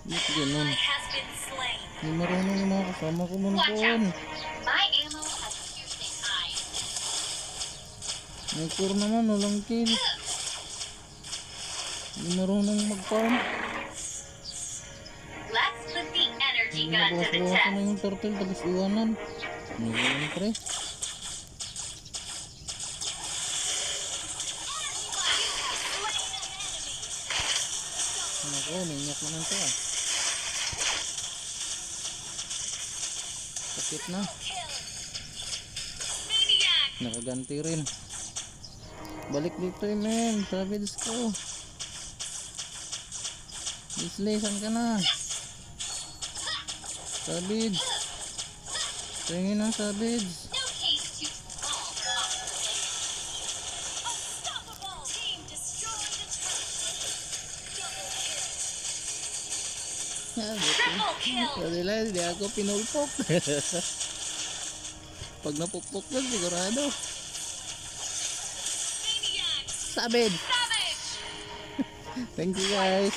Ba't ganun? Hindi marunong yung mga kasama ko manukoon. May core naman, walang kill. Hindi marunong mag-farm. Nabawas-bawasan na yung turtle, tapos iwanan. Ano yun, pre? Nako, minyak naman to ah. Sakit na. Nakaganti rin. Balik dito eh men, Savage ko. Disley, saan ka na? Savage. Tingin na Savage. Wala, hindi ako pinulpok. Pag napukpok lang sigurado. Savage. Thank you guys.